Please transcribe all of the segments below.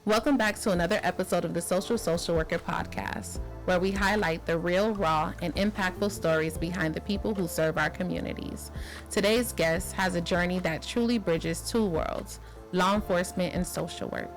Welcome back to another episode of the Social Worker Podcast, where we highlight the real, raw, and impactful stories behind the people who serve our communities. Today's guest has a journey that truly bridges two worlds, law enforcement and social work.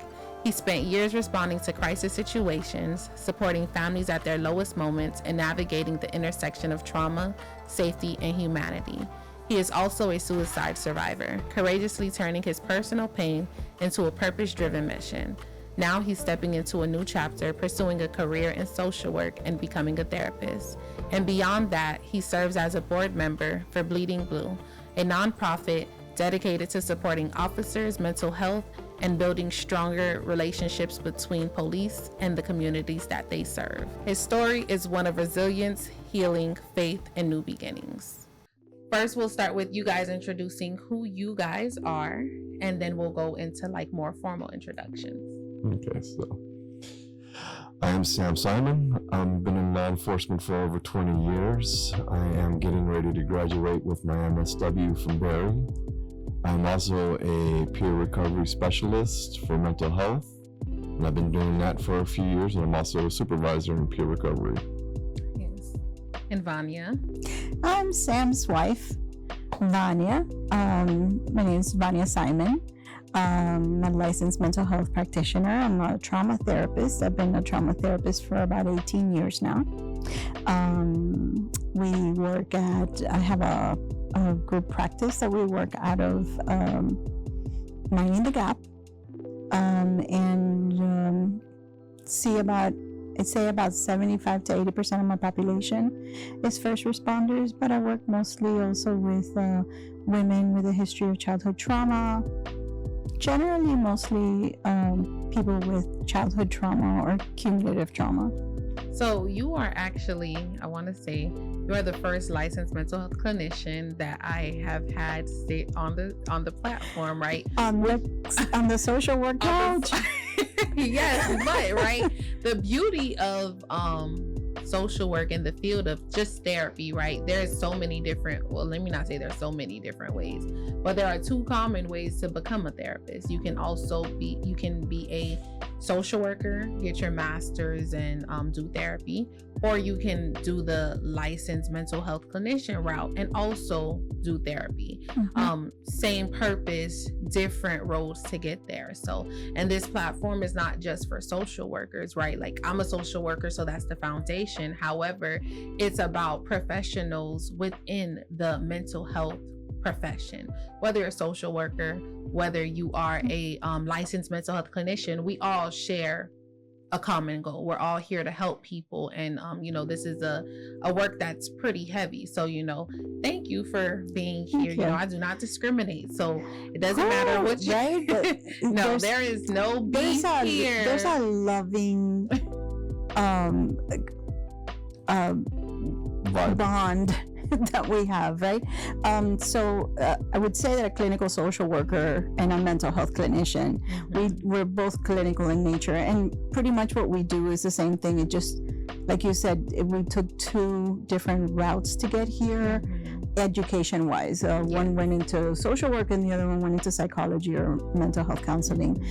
He spent years responding to crisis situations, supporting families at their lowest moments, and navigating the intersection of trauma, safety, and humanity. He is also a suicide survivor, courageously turning his personal pain into a purpose-driven mission. Now he's stepping into a new chapter, pursuing a career in social work and becoming a therapist. And beyond that, he serves as a board member for Bleeding Blue, a nonprofit dedicated to supporting officers' mental health and building stronger relationships between police and the communities that they serve. His story is one of resilience, healing, faith, and new beginnings. First, we'll start with you guys introducing who you guys are, and then we'll go into more formal introductions. Okay, so I am Sam Simon. I've been in law enforcement for over 20 years. I am getting ready to graduate with my MSW from Barry. I'm also a peer recovery specialist for mental health, and I've been doing that for a few years, and I'm also a supervisor in peer recovery. Yes. And Vanya? I'm Sam's wife, Vanya. My name is Vanya Simon. I'm a licensed mental health practitioner. I'm a trauma therapist. I've been a trauma therapist for about 18 years now. I have a group practice that we work out of Minding the Gap, and see about 75 to 80% of my population is first responders, but I work mostly also with women with a history of childhood trauma, generally mostly people with childhood trauma or cumulative trauma. So you are actually, I want to say, you are the first licensed mental health clinician that I have had sit on the platform, right? On the social work couch. Yes, but right, the beauty of social work in the field of just therapy, right? There's so many different, well, let me not say there's so many different ways, but there are two common ways to become a therapist. You can be a social worker, get your master's and do therapy, or you can do the licensed mental health clinician route and also do therapy. Mm-hmm. Same purpose, different roads to get there. So, and this platform is not just for social workers, right? Like, I'm a social worker, so that's the foundation. However, it's about professionals within the mental health profession. Whether you're a social worker, whether you are a licensed mental health clinician, we all share a common goal. We're all here to help people, and this is a work that's pretty heavy. So thank you for being here. I do not discriminate, so it doesn't matter what you right. But no, there is no beef here. There's a loving bond that we have, right? So I would say that a clinical social worker and a mental health clinician, mm-hmm. we're both clinical in nature, and pretty much what we do is the same thing. It just, like you said, we took two different routes to get here, mm-hmm. education-wise. One went into social work and the other one went into psychology or mental health counseling,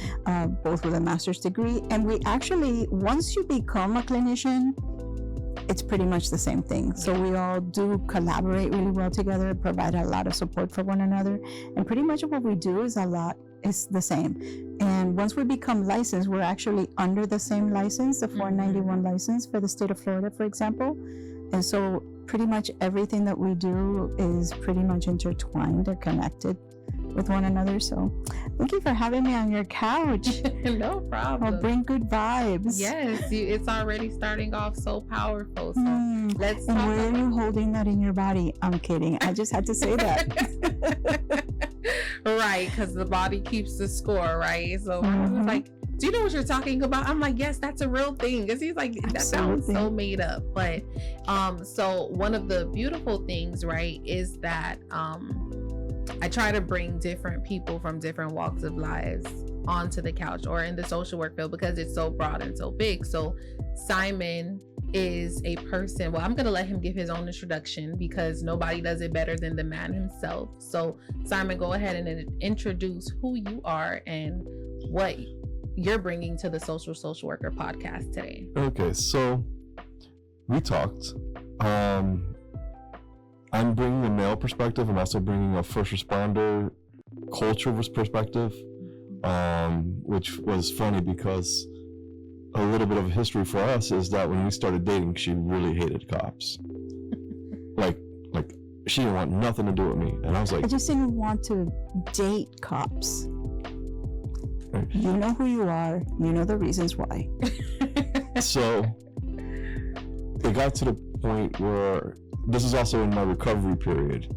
both with a master's degree. And we actually, once you become a clinician, it's pretty much the same thing. So we all do collaborate really well together, provide a lot of support for one another. And pretty much what we do is the same. And once we become licensed, we're actually under the same license, the 491 license for the state of Florida, for example. And so pretty much everything that we do is pretty much intertwined or connected with one another. So thank you for having me on your couch. No problem. I'll bring good vibes. Yes, it's already starting off so powerful. So let's talk. And where are you holding that in your body? I'm kidding. I just had to say that. Right, because the body keeps the score, right? So I was like, do you know what you're talking about? I'm like, yes, that's a real thing. Because he's like, that sounds so made up. But so one of the beautiful things, right, is that I try to bring different people from different walks of lives onto the couch or in the social work field because it's so broad and so big. So Simon is a person, well, I'm going to let him give his own introduction because nobody does it better than the man himself. So Simon, go ahead and introduce who you are and what you're bringing to the Social Worker podcast today. Okay, so we talked. I'm bringing a male perspective. I'm also bringing a first responder cultural perspective, which was funny because a little bit of a history for us is that when we started dating, she really hated cops. like she didn't want nothing to do with me, and I was like, I just didn't want to date cops. You know who you are. You know the reasons why. So it got to the point where this is also in my recovery period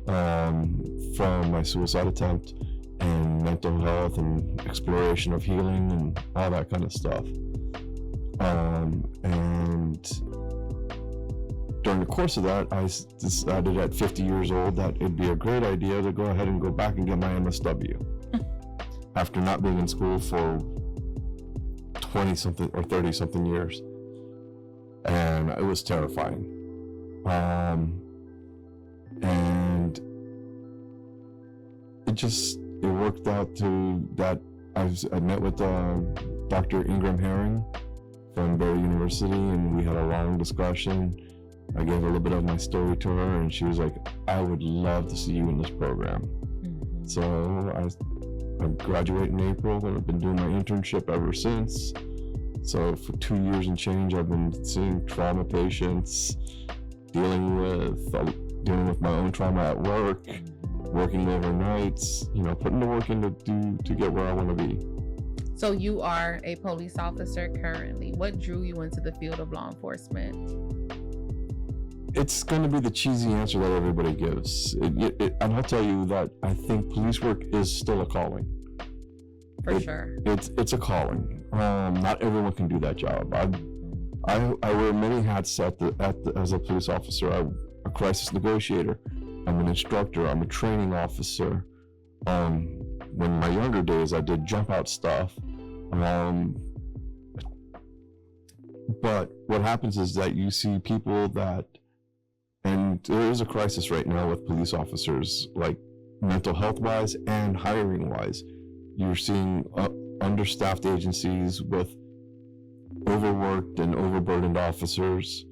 from my suicide attempt and mental health and exploration of healing and all that kind of stuff. And during the course of that, I decided at 50 years old that it'd be a great idea to go ahead and go back and get my MSW after not being in school for 20 something or 30 something years. And it was terrifying. And it worked out to that I met with Dr. Ingram Herring from Barry University, and we had a long discussion. I gave a little bit of my story to her, and she was like, I would love to see you in this program. Mm-hmm. So I graduated in April, and I've been doing my internship ever since. So for 2 years and change, I've been seeing trauma patients, dealing with my own trauma at work, working overnights, putting the work in to get where I want to be. So you are a police officer currently. What drew you into the field of law enforcement? It's going to be the cheesy answer that everybody gives. And I'll tell you that I think police work is still a calling. For sure. It's a calling. Not everyone can do that job. I wear many hats as a police officer. I'm a crisis negotiator. I'm an instructor. I'm a training officer. When my younger days, I did jump out stuff. But what happens is that you see people and there is a crisis right now with police officers, like mental health wise and hiring wise. You're seeing understaffed agencies with overworked and overburdened officers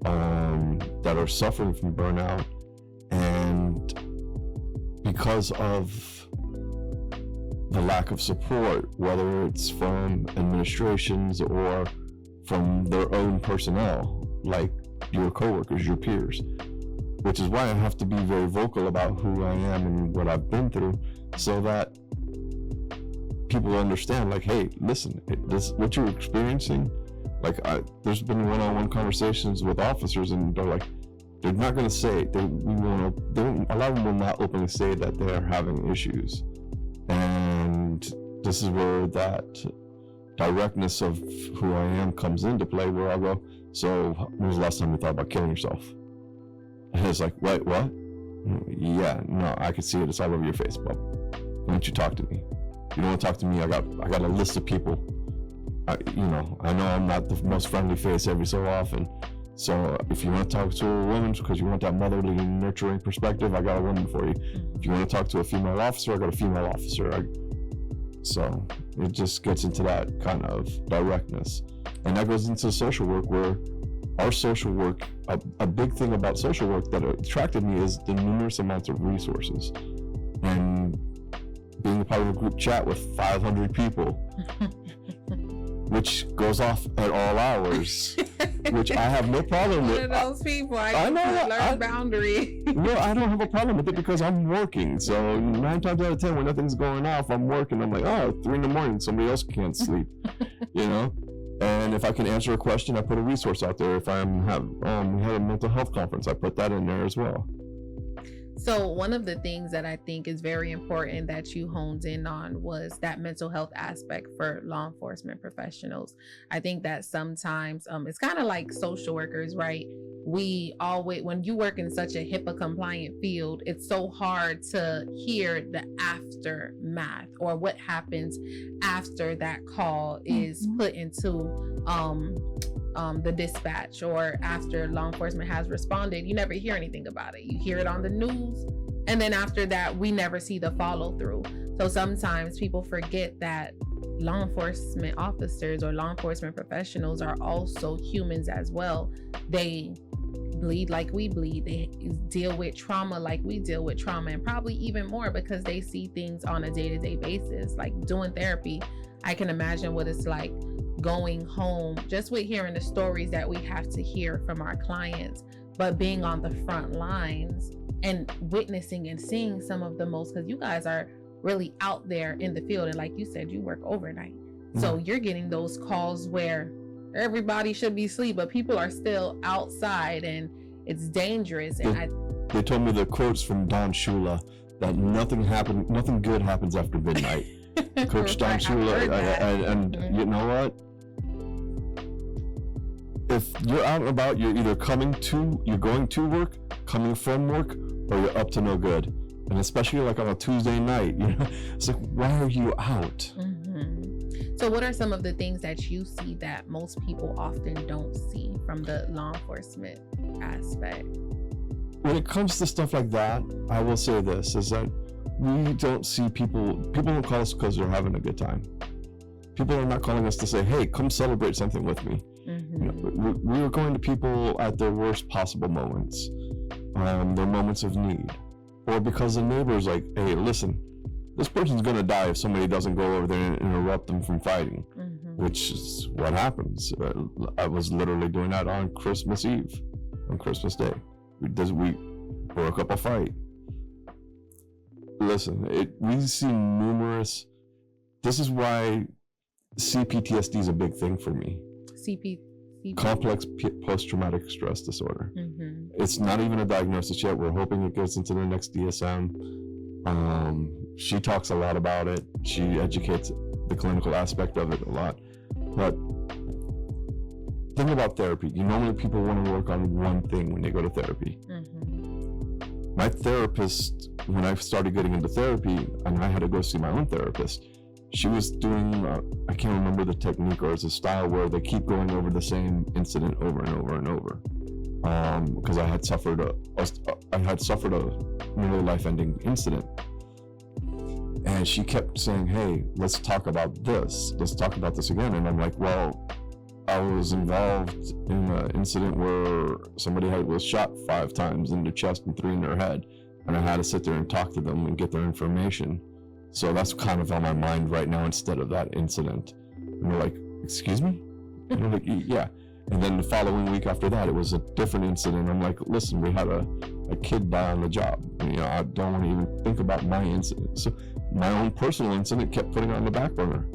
that are suffering from burnout, and because of the lack of support, whether it's from administrations or from their own personnel, like your coworkers, your peers, which is why I have to be very vocal about who I am and what I've been through, so that people understand, like, hey, listen, what you're experiencing, there's been one-on-one conversations with officers, and they're not going to say, a lot of them will not openly say that they're having issues. And this is where that directness of who I am comes into play, where I go, so when was the last time you thought about killing yourself? And it's like, wait, what? Yeah, no, I can see it. It's all over your face, bub. Why don't you talk to me? You don't want to talk to me? I got a list of people. I know I'm not the most friendly face every so often. So if you want to talk to a woman because you want that motherly and nurturing perspective, I got a woman for you. If you want to talk to a female officer, I got a female officer. So it just gets into that kind of directness. And that goes into social work, where our social work, a big thing about social work that attracted me is the numerous amounts of resources. And being a part of a group chat with 500 people, which goes off at all hours, which I have no problem with. One of those people, I know, learn boundary. No, I don't have a problem with it because I'm working. So 9 times out of 10, when nothing's going off, I'm working. I'm like, 3 a.m, somebody else can't sleep, And if I can answer a question, I put a resource out there. If we had a mental health conference, I put that in there as well. So one of the things that I think is very important that you honed in on was that mental health aspect for law enforcement professionals. I think that sometimes it's kind of like social workers, right? We always, when you work in such a HIPAA compliant field, it's so hard to hear the aftermath or what happens after that call is put into the dispatch, or after law enforcement has responded. You never hear anything about it. You hear it on the news, and then after that, we never see the follow through. So sometimes people forget that law enforcement officers or law enforcement professionals are also humans as well. They bleed like we bleed. They deal with trauma like we deal with trauma, and probably even more because they see things on a day-to-day basis. Like doing therapy, I can imagine what it's like going home just with hearing the stories that we have to hear from our clients, but being on the front lines and witnessing and seeing some of the most, because you guys are really out there in the field, and like you said, you work overnight, so you're getting those calls where everybody should be asleep, but people are still outside and it's dangerous. And they told me the quotes from Don Shula that nothing good happens after midnight. Coach Don Shula, and you know what? If you're out and about, you're either going to work, coming from work, or you're up to no good. And especially like on a Tuesday night, it's like, why are you out? So what are some of the things that you see that most people often don't see from the law enforcement aspect? When it comes to stuff like that, I will say this, is that we don't see people don't call us because they're having a good time. People are not calling us to say, hey, come celebrate something with me. We are going to people at their worst possible moments, their moments of need, or because the neighbor's like, hey, listen, this person's gonna die if somebody doesn't go over there and interrupt them from fighting, which is what happens. I was literally doing that on Christmas Eve, on Christmas Day. We broke up a fight. Listen, we see numerous. This is why CPTSD is a big thing for me. Complex post-traumatic stress disorder. It's not even a diagnosis yet. We're hoping it gets into the next DSM. She talks a lot about it. She educates the clinical aspect of it a lot. But think about therapy. Normally people want to work on one thing when they go to therapy. My therapist, when I started getting into therapy, and I had to go see my own therapist, she was doing, I can't remember the technique, or it's a style where they keep going over the same incident over and over and over. Because I had suffered a nearly life-ending incident. And she kept saying, hey, let's talk about this. Let's talk about this again. And I'm like, well, I was involved in an incident where somebody was shot 5 times in their chest and 3 in their head. And I had to sit there and talk to them and get their information. So that's kind of on my mind right now instead of that incident. And they're like, excuse me? And I'm like, yeah. And then the following week after that, it was a different incident. I'm like, listen, we had a kid die on the job. I don't want to even think about my incident. So my own personal incident kept putting it on the back burner.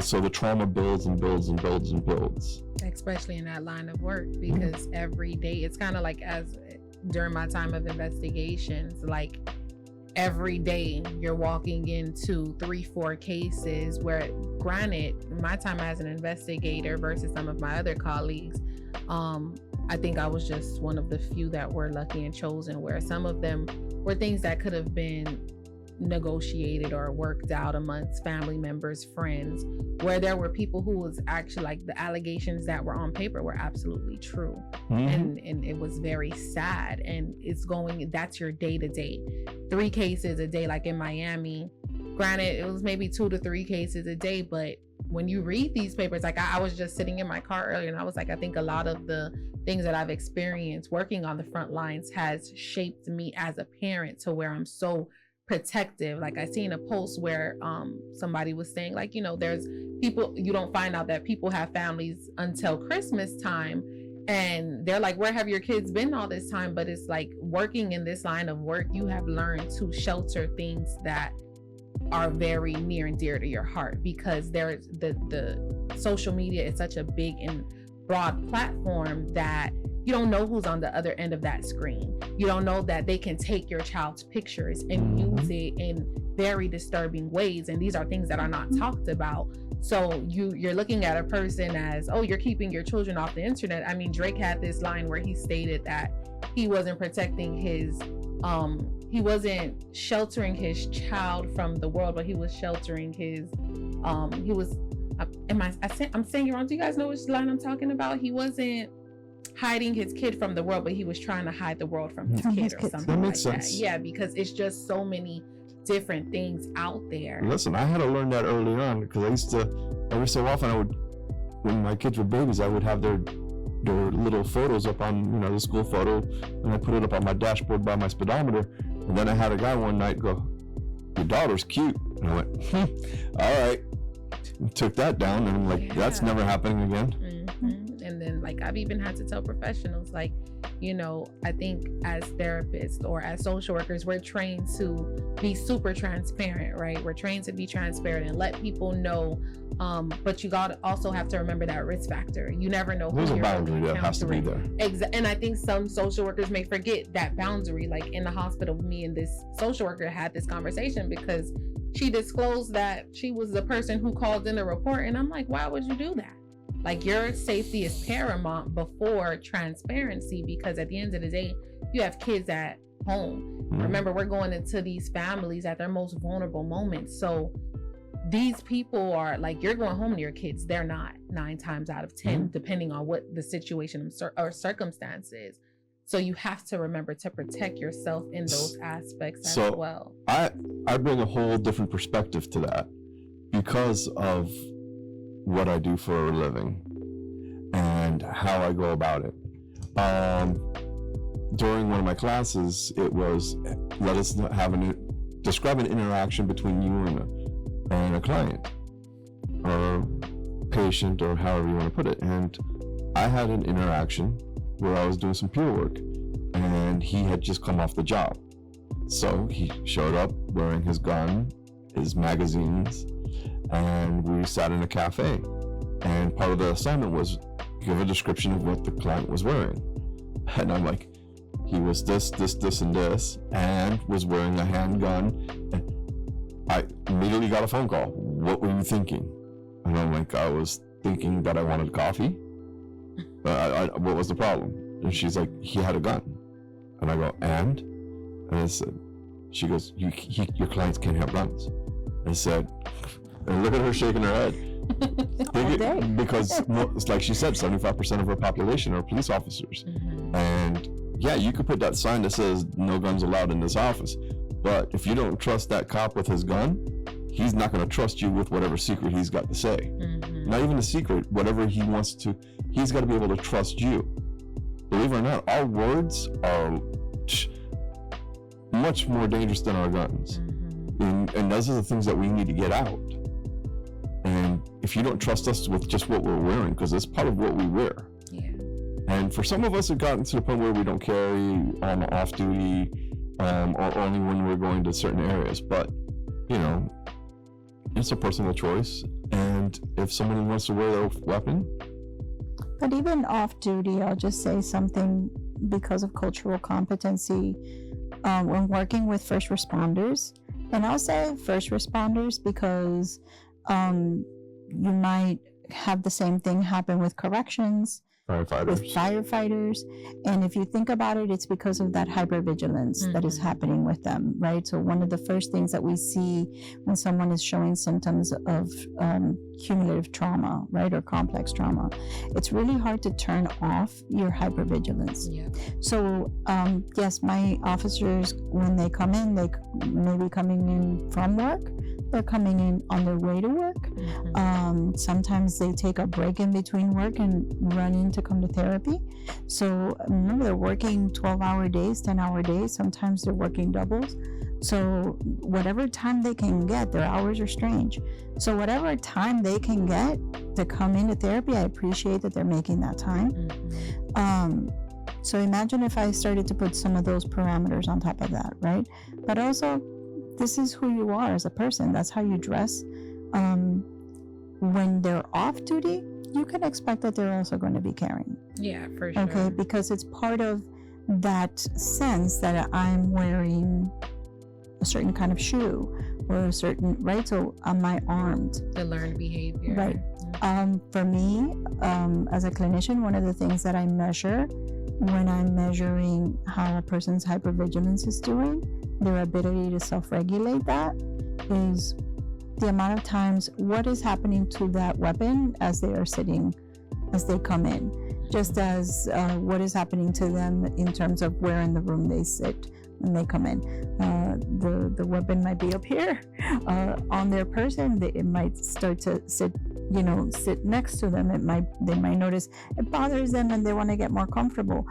So the trauma builds and builds and builds and builds. Especially in that line of work, because every day, it's kind of like during my time of investigations, like every day you're walking into 3-4 cases where, granted, my time as an investigator versus some of my other colleagues, I think I was just one of the few that were lucky and chosen, where some of them were things that could have been negotiated or worked out amongst family members, friends, where there were people who was actually, like, the allegations that were on paper were absolutely true. And it was very sad. And that's your day-to-day. 3 cases a day, like in Miami, granted, it was maybe 2 to 3 cases a day, but when you read these papers, like I was just sitting in my car earlier and I was like, I think a lot of the things that I've experienced working on the front lines has shaped me as a parent to where I'm so protective. Like I seen a post where somebody was saying, like, there's people, you don't find out that people have families until Christmas time, and they're like, where have your kids been all this time? But it's like, working in this line of work, you have learned to shelter things that are very near and dear to your heart, because there's the social media is such a big and broad platform that you don't know who's on the other end of that screen. You don't know that they can take your child's pictures and use it in very disturbing ways. And these are things that are not talked about. So you're looking at a person as, oh, you're keeping your children off the internet. I mean, Drake had this line where he stated that he wasn't protecting his, he wasn't sheltering his child from the world, but he was sheltering his, I'm saying it wrong. Do you guys know which line I'm talking about? He wasn't hiding his kid from the world, but he was trying to hide the world from his kid or something like that. Yeah, because it's just so many different things out there. Listen, I had to learn that early on, because I used to, every so often when my kids were babies, I would have their little photos up on, the school photo, and I put it up on my dashboard by my speedometer. And then I had a guy one night go, "Your daughter's cute." And I went, all right. And took that down, and I'm like, that's never happening again. Mm-hmm. And then, like, I've even had to tell professionals, like, I think as therapists or as social workers, we're trained to be super transparent, right? We're trained to be transparent and let people know. But you also have to remember that risk factor. You never know who There's a you're boundary that has to be there. And I think some social workers may forget that boundary. Like in the hospital, me and this social worker had this conversation because she disclosed that she was the person who called in the report. And I'm like, why would you do that? Like, your safety is paramount before transparency, because at the end of the day, you have kids at home. Mm-hmm. Remember, we're going into these families at their most vulnerable moments. So these people are like, you're going home to your kids. They're not 9 times out of 10, depending on what the situation or circumstance is. So you have to remember to protect yourself in those aspects as well. I bring a whole different perspective to that because of what I do for a living and how I go about it. During one of my classes, it was, let us describe an interaction between you and a client or patient, or however you want to put it. And I had an interaction where I was doing some peer work, and he had just come off the job. So he showed up wearing his gun, his magazines, and we sat in a cafe. And part of the assignment was give a description of what the client was wearing. And I'm like, he was this, and this, and was wearing a handgun. And I immediately got a phone call. What were you thinking? And I'm like, I was thinking that I wanted coffee. What was the problem? And she's like, he had a gun. And I go, and I said, she goes, your clients can't have guns. I said, and look at her shaking her head. Because it's like she said, 75% of her population are police officers. Mm-hmm. And yeah, you could put that sign that says no guns allowed in this office. But if you don't trust that cop with his gun, he's not going to trust you with whatever secret he's got to say. Mm-hmm. Not even a secret, whatever he wants to, he's got to be able to trust you. Believe it or not, our words are much more dangerous than our guns. Mm-hmm. And those are the things that we need to get out. And if you don't trust us with just what we're wearing, because it's part of what we wear. Yeah. And for some of us, it's gotten to the point where we don't carry off duty or only when we're going to certain areas. But, it's a personal choice. And if somebody wants to wear their weapon. But even off duty, I'll just say something because of cultural competency. When working with first responders, and I'll say first responders because you might have the same thing happen with corrections, firefighters. And if you think about it, it's because of that hypervigilance that is happening with them, right? So one of the first things that we see when someone is showing symptoms of cumulative trauma, right, or complex trauma, it's really hard to turn off your hypervigilance. Yeah. So yes, my officers, when they come in, they may be coming in from work. They're coming in on their way to work. Mm-hmm. Sometimes they take a break in between work and run in to come to therapy. So remember, they're working 12-hour days, 10-hour days. Sometimes they're working doubles. So whatever time they can get, their hours are strange. So whatever time they can get to come into therapy, I appreciate that they're making that time. Mm-hmm. So imagine if I started to put some of those parameters on top of that, right? But also, this is who you are as a person. That's how you dress. When they're off duty, you can expect that they're also going to be carrying. Yeah, for sure. Okay, because it's part of that sense that I'm wearing a certain kind of shoe or a certain, right? So am I armed? The learned behavior. Right. For me, as a clinician, one of the things that I measure when I'm measuring how a person's hypervigilance is doing, their ability to self-regulate that, is the amount of times what is happening to that weapon as they are sitting, as they come in, just as what is happening to them in terms of where in the room they sit, when they come in. The weapon might be up here on their person. It might start to sit next to them. They might notice it bothers them and they want to get more comfortable,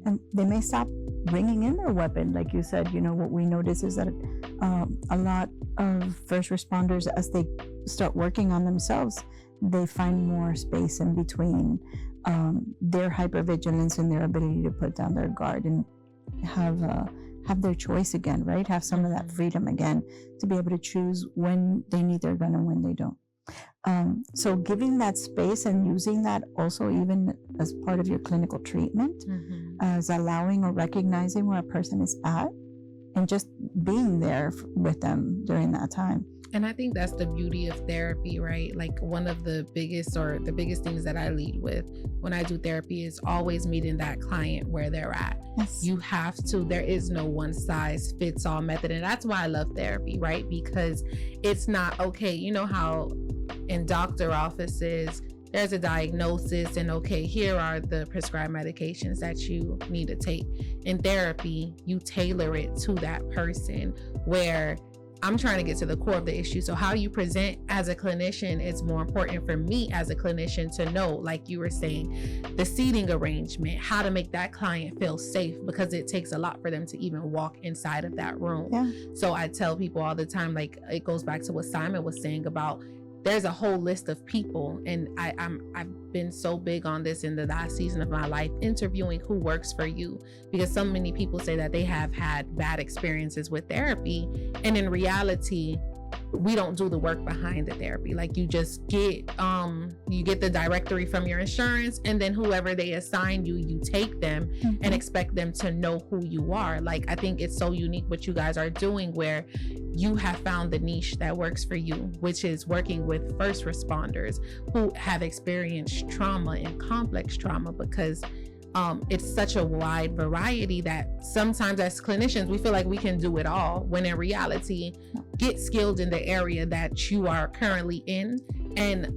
and they may stop bringing in their weapon. Like you said, what we notice is that a lot of first responders, as they start working on themselves, they find more space in between their hypervigilance and their ability to put down their guard and have their choice again, right? Have some of that freedom again to be able to choose when they need their gun and when they don't. So giving that space and using that also even as part of your clinical treatment, as allowing or recognizing where a person is at and just being there with them during that time. And I think that's the beauty of therapy, right? Like one of the biggest things that I lead with when I do therapy is always meeting that client where they're at. Yes. You have to, there is no one size fits all method. And that's why I love therapy, right? Because it's not, okay, you know how in doctor offices, there's a diagnosis and okay, here are the prescribed medications that you need to take. In therapy, you tailor it to that person where I'm trying to get to the core of the issue. So how you present as a clinician is more important for me as a clinician to know, like you were saying, the seating arrangement, how to make that client feel safe, because it takes a lot for them to even walk inside of that room. Yeah. So I tell people all the time, like it goes back to what Simon was saying about there's a whole list of people, and I've been so big on this in the last season of my life, interviewing who works for you, because so many people say that they have had bad experiences with therapy, and in reality, we don't do the work behind the therapy. Like you just get the directory from your insurance, and then whoever they assign you, you take them and expect them to know who you are. Like I think it's so unique what you guys are doing, where you have found the niche that works for you, which is working with first responders who have experienced trauma and complex trauma, because it's such a wide variety that sometimes as clinicians we feel like we can do it all, when in reality, get skilled in the area that you are currently in and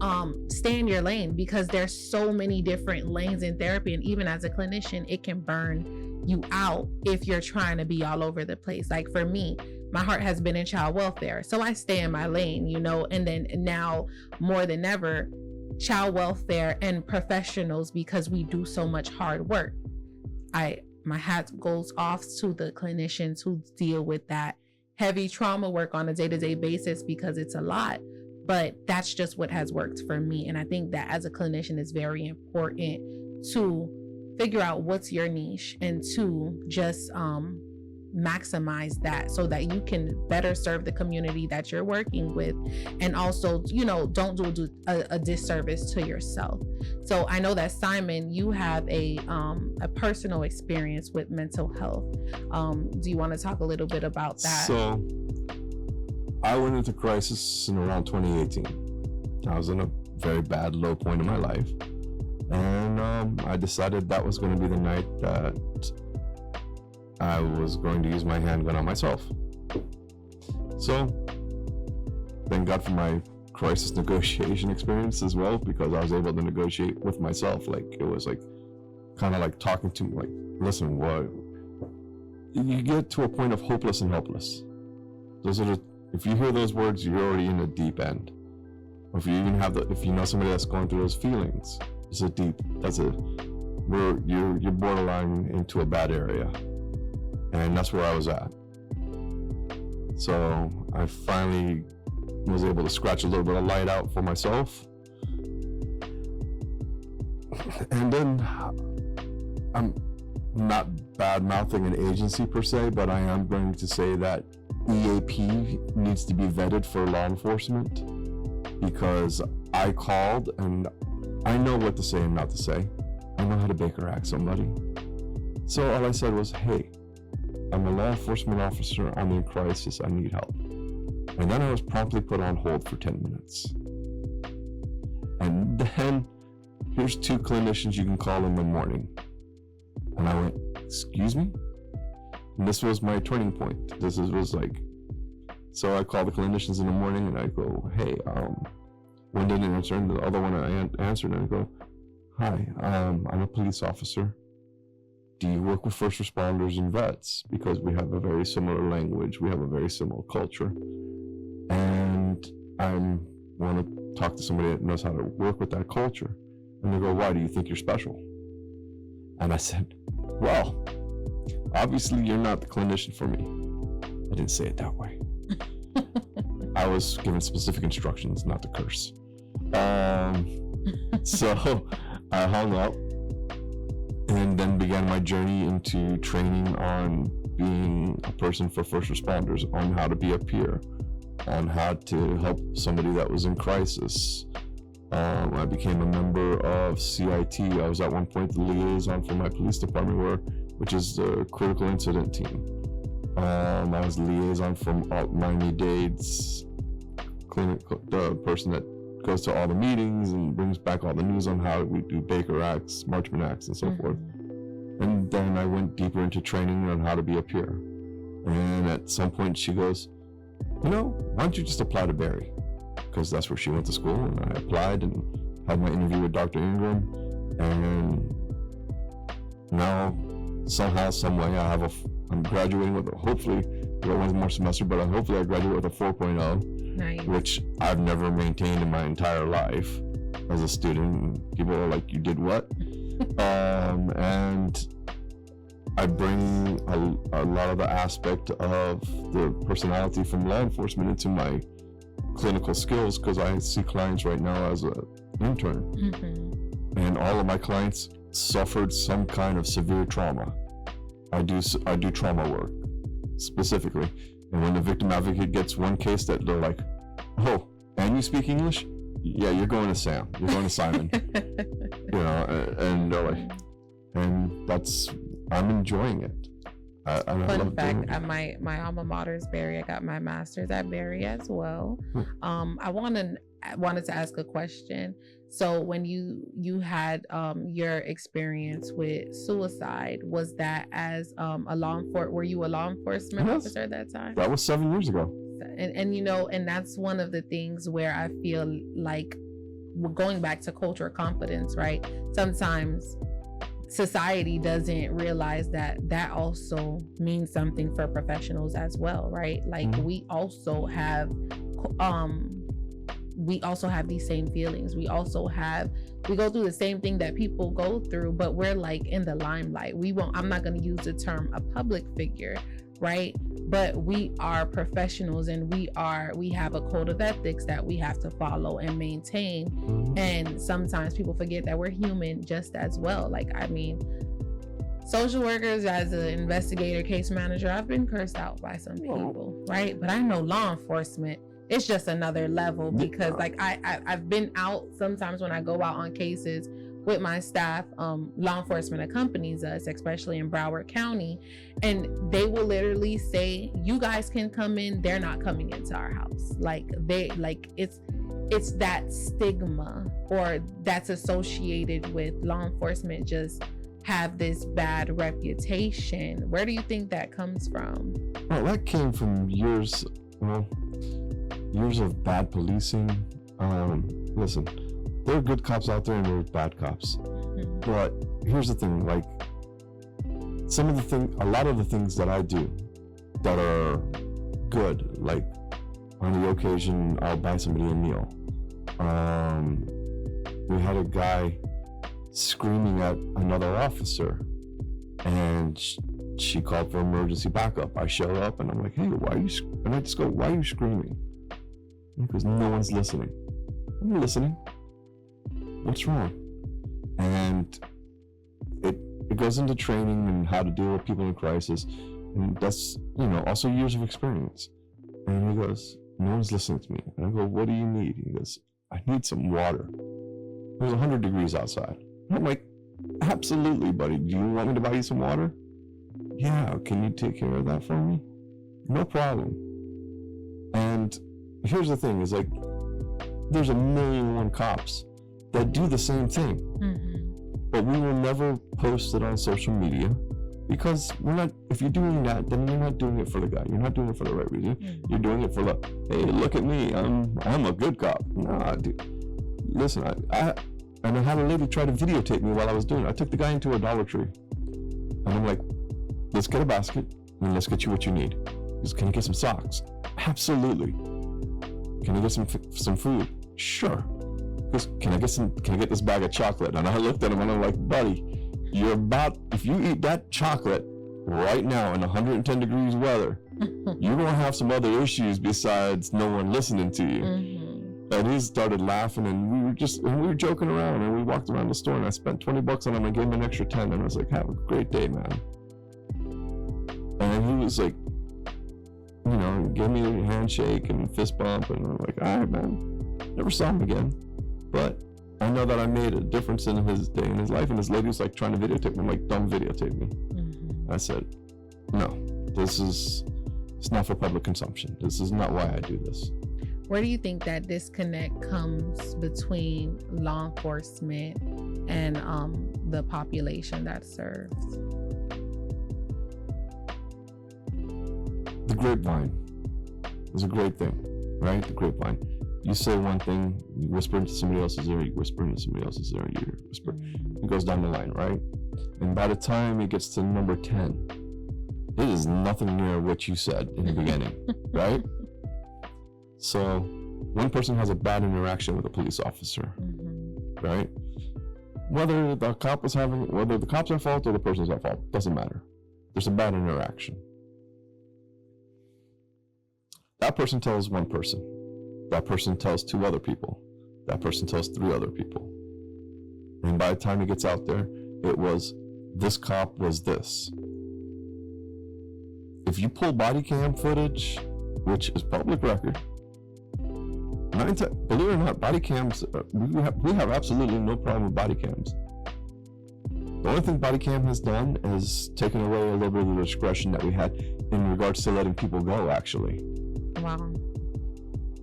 stay in your lane, because there's so many different lanes in therapy, and even as a clinician it can burn you out if you're trying to be all over the place. Like for me, my heart has been in child welfare, so I stay in my lane, and then now more than ever, child welfare and professionals, because we do so much hard work. My hat goes off to the clinicians who deal with that heavy trauma work on a day-to-day basis, because it's a lot, but that's just what has worked for me. And I think that as a clinician, it's very important to figure out what's your niche and to just maximize that so that you can better serve the community that you're working with, and also don't do a disservice to yourself. So I know that Simon, you have a personal experience with mental health. Do you want to talk a little bit about that? So I went into crisis in around 2018. I was in a very bad low point in my life, and I decided that was going to be the night that I was going to use my handgun on myself. So, thank God for my crisis negotiation experience as well, because I was able to negotiate with myself. Like it was like kind of like talking to me, like, listen, what? You get to a point of hopeless and helpless. Those are if you hear those words, you're already in a deep end. Or if you even if you know somebody that's going through those feelings, you're borderline into a bad area. And that's where I was at. So I finally was able to scratch a little bit of light out for myself. And then I'm not bad-mouthing an agency per se, but I am going to say that EAP needs to be vetted for law enforcement, because I called and I know what to say and not to say. I know how to Baker Act somebody. So all I said was, hey, I'm a law enforcement officer, I'm in crisis, I need help. And then I was promptly put on hold for 10 minutes. And then, here's 2 clinicians you can call in the morning. And I went, excuse me? And this was my turning point. So I called the clinicians in the morning and I go, hey, one didn't answer, and the other one I answered, and I go, hi, I'm a police officer. do you work with first responders and vets? Because we have a very similar language, we have a very similar culture. And I want to talk to somebody that knows how to work with that culture. And they go, why do you think you're special? And I said, well, obviously you're not the clinician for me. I didn't say it that way. I was given specific instructions not to curse. So I hung up and then began my journey into training on being a person for first responders, on how to be a peer, on how to help somebody that was in crisis. I became a member of CIT. I was at one point the liaison for my police department, which is the critical incident team. I was the liaison from Miami-Dade's clinic, the person that goes to all the meetings and brings back all the news on how we do Baker Acts, Marchman Acts, and so forth. And then I went deeper into training on how to be a peer. And at some point she goes, why don't you just apply to Barry? Because that's where she went to school, and I applied and had my interview with Dr. Ingram. And now, somehow, some way, I'm graduating with hopefully, I got one more semester, but hopefully I graduate with a 4.0, nice. Which I've never maintained in my entire life as a student. People are like, you did what? And I bring a lot of the aspect of the personality from law enforcement into my clinical skills, because I see clients right now as an intern. And all of my clients suffered some kind of severe trauma. I do trauma work specifically, and when the victim advocate gets one case that they're like, oh, and you speak English? Yeah, you're going to Sam, you're going to Simon. And they're like, and I'm enjoying it. Fun fact, my alma mater is Barry. I got my master's at Barry as well. I wanted to ask a question. So when you had your experience with suicide, was that as were you a law enforcement officer at that time? That was 7 years ago. And that's one of the things where I feel like, going back to cultural competence, right? Sometimes society doesn't realize that also means something for professionals as well, right? Like we also have these same feelings. We go through the same thing that people go through, but we're like in the limelight. I'm not going to use the term a public figure, right? But we are professionals, and we have a code of ethics that we have to follow and maintain. And sometimes people forget that we're human just as well. Like, I mean, social workers, as an investigator, case manager, I've been cursed out by some people, right? But I know law enforcement, it's just another level, because like I've been out sometimes when I go out on cases with my staff. Law enforcement accompanies us, especially in Broward County, and they will literally say, you guys can come in, they're not coming into our house. It's that stigma, or that's associated with law enforcement, just have this bad reputation. Where do you think that comes from? Well, that came from years of bad policing. Listen, there are good cops out there and there are bad cops. But here's the thing, like, a lot of the things that I do that are good, like on the occasion I'll buy somebody a meal. We had a guy screaming at another officer, and she called for emergency backup. I show up and I'm like, hey, why are you screaming? Because no one's listening. I'm listening. What's wrong? And it goes into training and how to deal with people in crisis, and that's also years of experience. And he goes, no one's listening to me. And I go, what do you need? He goes, I need some water. It was 100 degrees outside. And I'm like, absolutely, buddy. Do you want me to buy you some water? Yeah. Can you take care of that for me? No problem. And here's the thing, is like, there's 1,000,001 cops that do the same thing. But we will never post it on social media, because if you're doing that, then you're not doing it for the guy. You're not doing it for the right reason. You're doing it for hey, look at me, I'm a good cop. Nah, dude. Listen, I had a lady try to videotape me while I was doing it. I took the guy into a Dollar Tree. And I'm like, let's get a basket and let's get you what you need. He goes, can I get some socks? Absolutely. Can I get some food? Sure. He goes, can I get this bag of chocolate? And I looked at him and I'm like, buddy, if you eat that chocolate right now in 110 degrees weather, you're gonna have some other issues besides no one listening to you. Mm-hmm. And he started laughing, and we were joking around, and we walked around the store, and I spent $20 on him and gave him an extra 10, and I was like, have a great day, man. And he was like, give me a handshake and fist bump, and I'm like, all right, man. Never saw him again, but I know that I made a difference in his day, in his life. And this lady was like trying to videotape me. I'm like, don't videotape me. Mm-hmm. I said, no, it's not for public consumption. This is not why I do this. Where do you think that disconnect comes between law enforcement and the population that serves? The grapevine is a great thing, right? The grapevine. You say one thing, you whisper into somebody else's ear, you whisper into somebody else's ear, you whisper. It goes down the line, right? And by the time it gets to number 10, it is nothing near what you said in the beginning, right? So one person has a bad interaction with a police officer, right? Whether the cops are at fault or the person's at fault, doesn't matter. There's a bad interaction. That person tells one person. That person tells 2 other people. That person tells 3 other people. And by the time he gets out there, it was, this cop was this. If you pull body cam footage, which is public record, believe it or not, body cams, we have absolutely no problem with body cams. The only thing body cam has done is taken away a little bit of the discretion that we had in regards to letting people go, actually. Wow.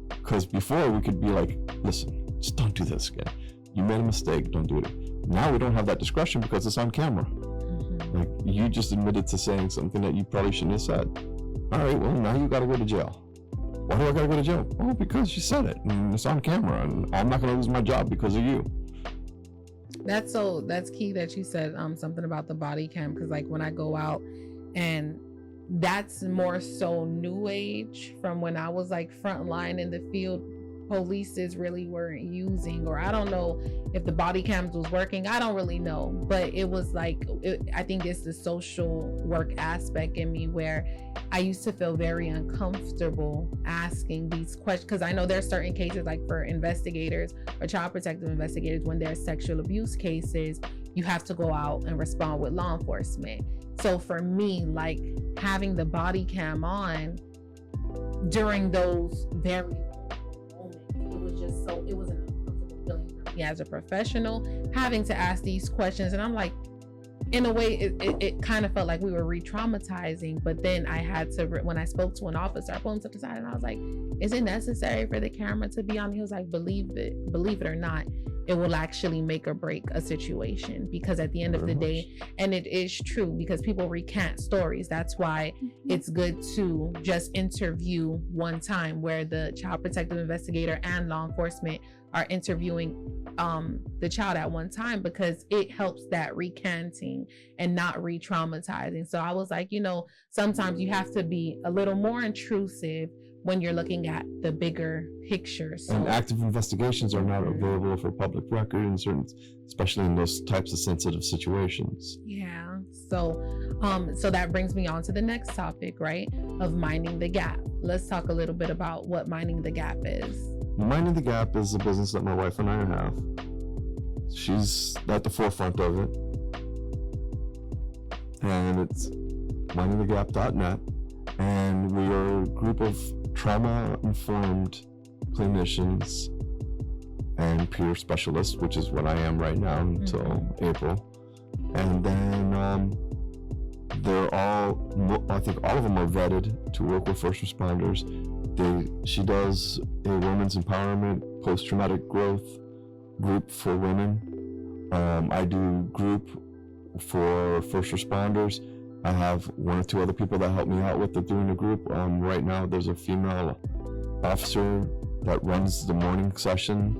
Because before we could be like, listen, just don't do this again. You made a mistake, don't do it. Now we don't have that discretion because it's on camera. Mm-hmm. Like, you just admitted to saying something that you probably shouldn't have said. All right, well, now you gotta go to jail. Why do I gotta go to jail? Well, because you said it and it's on camera, and I'm not gonna lose my job because of you. That's key that you said something about the body cam, because like when I go out, and that's more so new age from when I was like frontline in the field, polices really weren't using, or I don't know if the body cams was working, I don't really know, but it was like, I think it's the social work aspect in me where I used to feel very uncomfortable asking these questions, because I know there's certain cases like for investigators or child protective investigators, when there's sexual abuse cases, you have to go out and respond with law enforcement. So for me, like having the body cam on during those very it was an uncomfortable feeling for me as a professional, having to ask these questions. And I'm like, in a way, it kind of felt like we were re-traumatizing. But then I had to, when I spoke to an officer, I pulled him to the side and I was like, is it necessary for the camera to be on? He was like, believe it or not, it will actually make or break a situation, because at the end of the day, and it is true, because people recant stories. That's why it's good to just interview one time, where the child protective investigator and law enforcement are interviewing the child at one time, because it helps that recanting and not re-traumatizing. So I was like, sometimes you have to be a little more intrusive when you're looking at the bigger picture. So, and active investigations are not available for public record in certain, especially in those types of sensitive situations. Yeah. So that brings me on to the next topic, right? Of minding the gap. Let's talk a little bit about what minding the gap is. Minding the Gap is a business that my wife and I have. She's at the forefront of it. And it's mindingthegap.net. And we are a group of trauma-informed clinicians and peer specialists, which is what I am right now until April. And then I think all of them are vetted to work with first responders. She does a women's empowerment, post-traumatic growth group for women. I do group for first responders. I have 1 or 2 other people that help me out with doing the group. Right now, there's a female officer that runs the morning session,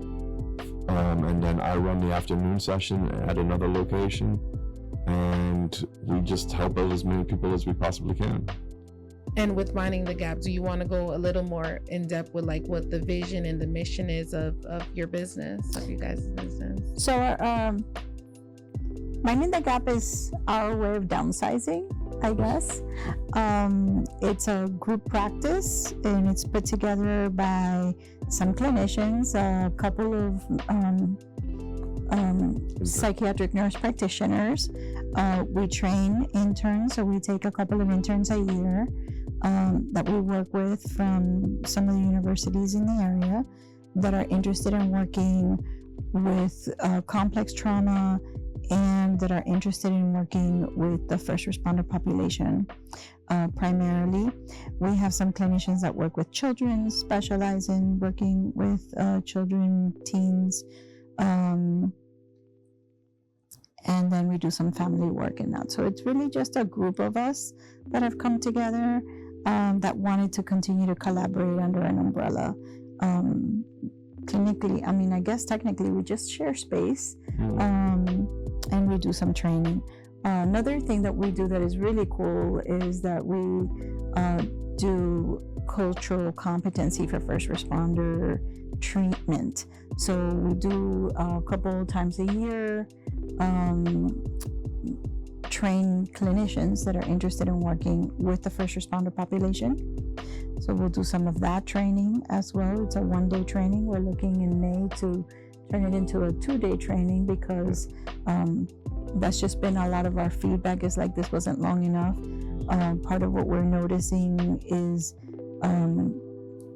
and then I run the afternoon session at another location. And and we just help out as many people as we possibly can. And with Minding the Gap, do you want to go a little more in depth with like what the vision and the mission is of your business, of you guys' business? So Minding the Gap is our way of downsizing, I guess. It's a group practice, and it's put together by some clinicians, a couple of psychiatric nurse practitioners. We train interns, so we take a couple of interns a year that we work with from some of the universities in the area that are interested in working with complex trauma, and that are interested in working with the first responder population primarily. We have some clinicians that work with children, specialize in working with children, teens, and then we do some family work in that. So it's really just a group of us that have come together that wanted to continue to collaborate under an umbrella. Clinically, I mean, I guess technically we just share space, and we do some training. Another thing that we do that is really cool is that we do cultural competency for first responder treatment. So we do a couple times a year, train clinicians that are interested in working with the first responder population. So we'll do some of that training as well. It's a one-day training. We're looking in May to turn it into a 2-day training, because that's just been a lot of our feedback is like, this wasn't long enough. Part of what we're noticing is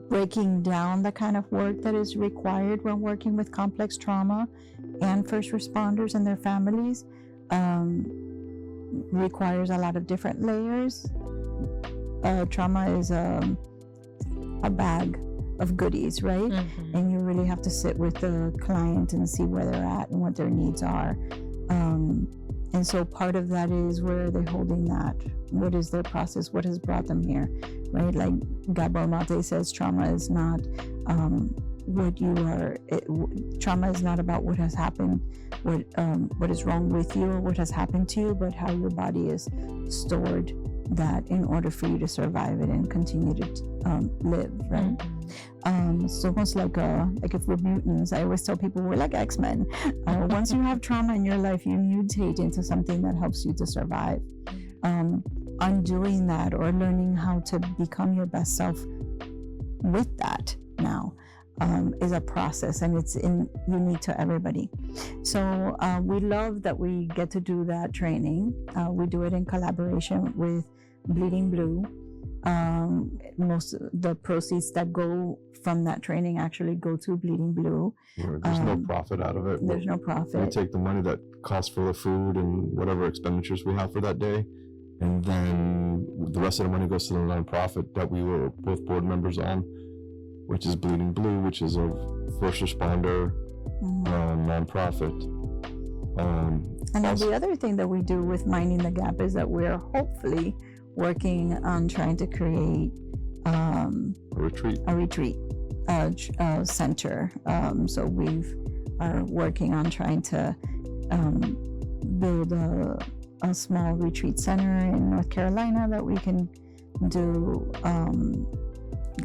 breaking down the kind of work that is required when working with complex trauma and first responders and their families. Requires a lot of different layers. Trauma is a bag of goodies, right? Mm-hmm. And you really have to sit with the client and see where they're at and what their needs are. And so part of that is, where are they holding that? What is their process? What has brought them here, right? Like Gabor Mate says, trauma is not what you are. Trauma is not about what has happened, what is wrong with you or what has happened to you, but how your body is stored that in order for you to survive it and continue to live, right? It's almost like if we're mutants. I always tell people we're like X-Men. Once you have trauma in your life, you mutate into something that helps you to survive. Undoing that or learning how to become your best self with that now is a process, and it's unique to everybody. So we love that we get to do that training. We do it in collaboration with Bleeding Blue. Most of the proceeds that go from that training actually go to Bleeding Blue. There's no profit out of it. There's no profit. We take the money that costs for the food and whatever expenditures we have for that day, and then the rest of the money goes to the nonprofit that we were both board members on, which is Bleeding Blue, which is a first responder nonprofit. And then the other thing that we do with Minding the Gap is that we're hopefully working on trying to create a retreat center. So we are working on trying to build a small retreat center in North Carolina that we can do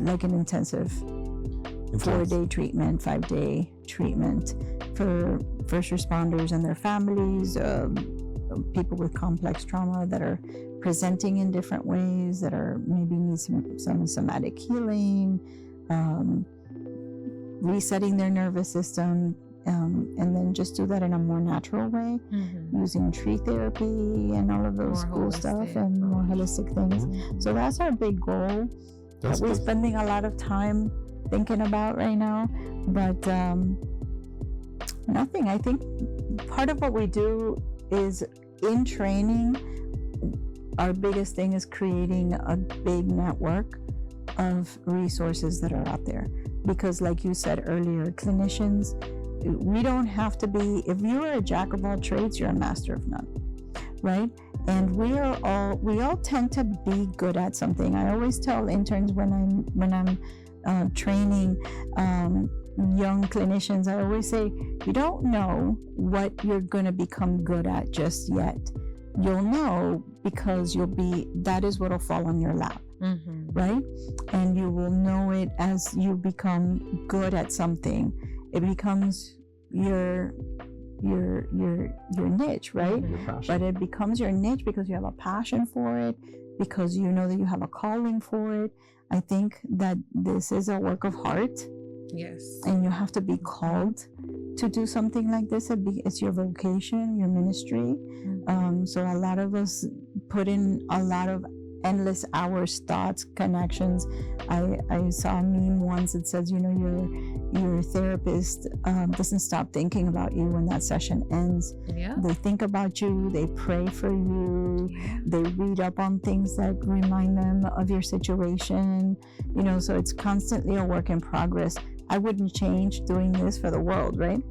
like an intensive 4-day treatment, 5-day treatment for first responders and their families, people with complex trauma that are presenting in different ways, that are maybe need some somatic healing, resetting their nervous system, and then just do that in a more natural way, using tree therapy and all of those cool stuff and more holistic things. So that's our big goal that we're spending a lot of time thinking about right now. But nothing. I think part of what we do is in training, our biggest thing is creating a big network of resources that are out there. Because like you said earlier, clinicians, we don't have to be, if you are a jack of all trades, you're a master of none, right? And we all tend to be good at something. I always tell interns when I'm training young clinicians, I always say, you don't know what you're going to become good at just yet. you'll know because that is what'll fall on your lap, right? And you will know it as you become good at something. It becomes your niche, right? But it becomes your niche because you have a passion for it, because you know that you have a calling for it. I think that this is a work of heart. Yes. And you have to be called to do something like this. It's your vocation, your ministry. So a lot of us put in a lot of endless hours, thoughts, connections. I saw a meme once that says, your therapist doesn't stop thinking about you when that session ends. Yeah. They think about you, they pray for you, they read up on things that remind them of your situation, so it's constantly a work in progress. I wouldn't change doing this for the world, right?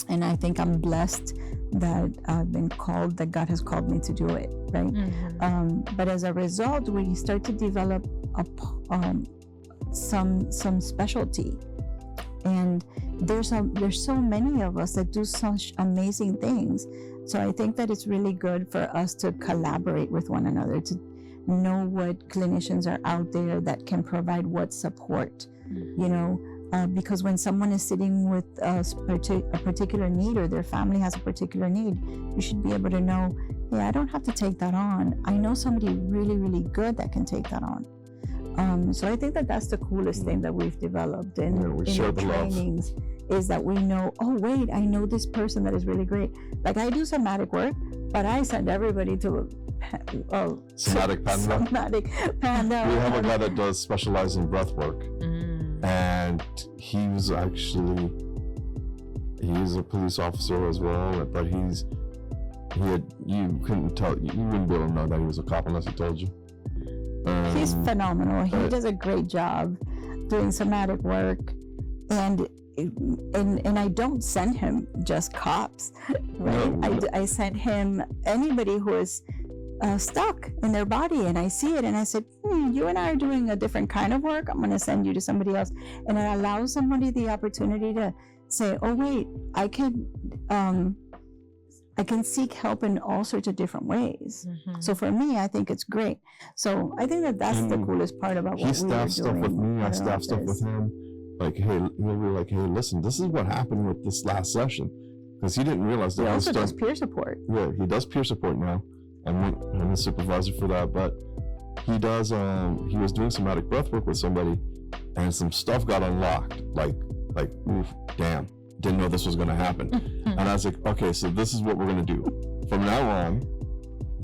And I think I'm blessed that I've been called, that God has called me to do it, right? But as a result, we start to develop some specialty. And there's so many of us that do such amazing things. So I think that it's really good for us to collaborate with one another, to know what clinicians are out there that can provide what support, because when someone is sitting with a particular need, or their family has a particular need, you should be able to know, hey, I don't have to take that on. I know somebody really, really good that can take that on. So I think that that's the coolest thing that we've developed in the trainings, is that we know, oh wait, I know this person that is really great. Like, I do somatic work, but I send everybody to Somatic Panda. We have a guy that does specialize in breath work. And he's a police officer as well, but you wouldn't be able to know that he was a cop unless he told you. He's phenomenal. He does a great job doing somatic work, and I don't send him just cops, right? No. I sent him anybody who is stuck in their body, and I see it, and I said, you and I are doing a different kind of work. I'm going to send you to somebody else. And it allows somebody the opportunity to say, oh wait, I can seek help in all sorts of different ways. So for me, I think it's great. So I think that that's the coolest part about what we are doing. He staffs stuff with me, I staff stuff with him. Like, hey, he'll be like, hey, listen, this is what happened with this last session. Because he didn't realize that. He also does peer support. Yeah, he does peer support now. I'm the supervisor for that, but he does, he was doing somatic breath work with somebody, and some stuff got unlocked. Like, oof, damn, didn't know this was gonna happen. And I was like, okay, so this is what we're gonna do. From now on,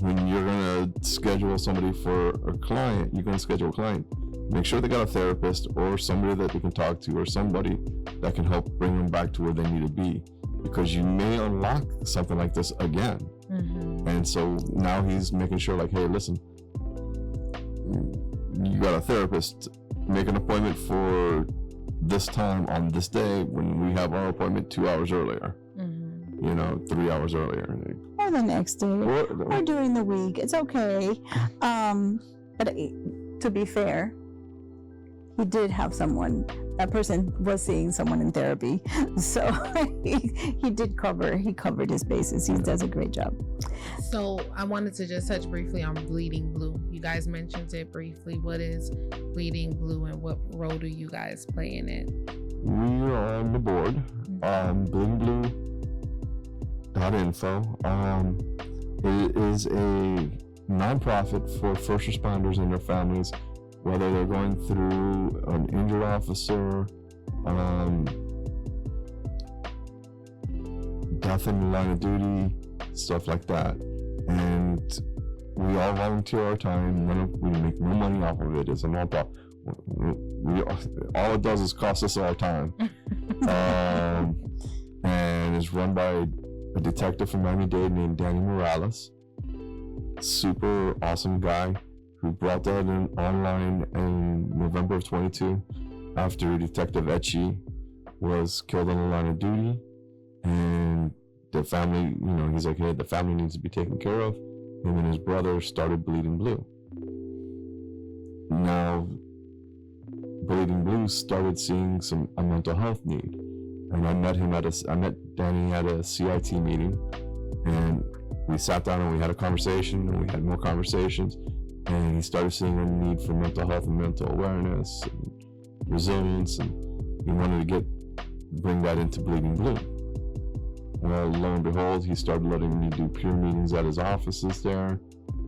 when you're gonna schedule somebody for a client, you're gonna schedule a client. Make sure they got a therapist or somebody that they can talk to, or somebody that can help bring them back to where they need to be. Because you may unlock something like this again. And so now he's making sure, like, hey, listen, you got a therapist, make an appointment for this time on this day when we have our appointment 2 hours earlier, 3 hours earlier. Or the next day, or during the week. It's okay. But to be fair, he did have someone, that person was seeing someone in therapy. So he covered his bases. He does a great job. So I wanted to just touch briefly on Bleeding Blue. You guys mentioned it briefly. What is Bleeding Blue, and what role do you guys play in it? We are on the board. BleedingBlue.info. It is a nonprofit for first responders and their families, whether they're going through an injured officer, death in the line of duty, stuff like that. And we all volunteer our time. We make no money off of it. It's a nonprofit. All it does is cost us our time. And it's run by a detective from Miami-Dade named Danny Morales. Super awesome guy, who brought that in online in November of 22 after Detective Etchi was killed on the line of duty. And the family, he's like, hey, the family needs to be taken care of. Him and his brother started Bleeding Blue. Now, Bleeding Blue started seeing a mental health need. And I met Danny at a CIT meeting, And we sat down and we had a conversation, and we had more conversations, and he started seeing a need for mental health and mental awareness and resilience, and he wanted to bring that into Bleeding Blue. Well, lo and behold, he started letting me do peer meetings at his offices there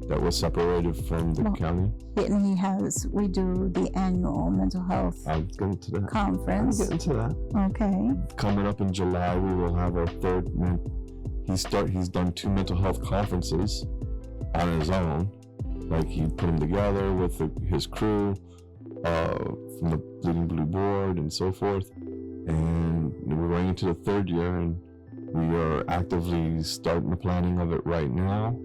that was separated from the county. And we do the annual mental health I'll get into that. conference. I'll get into that. Okay. Coming up in July, we will have our third. He's done 2 mental health conferences on his own. Like, he put them together with his crew from the Bleeding Blue board and so forth. And we're going into the 3rd year, and we are actively starting the planning of it right now.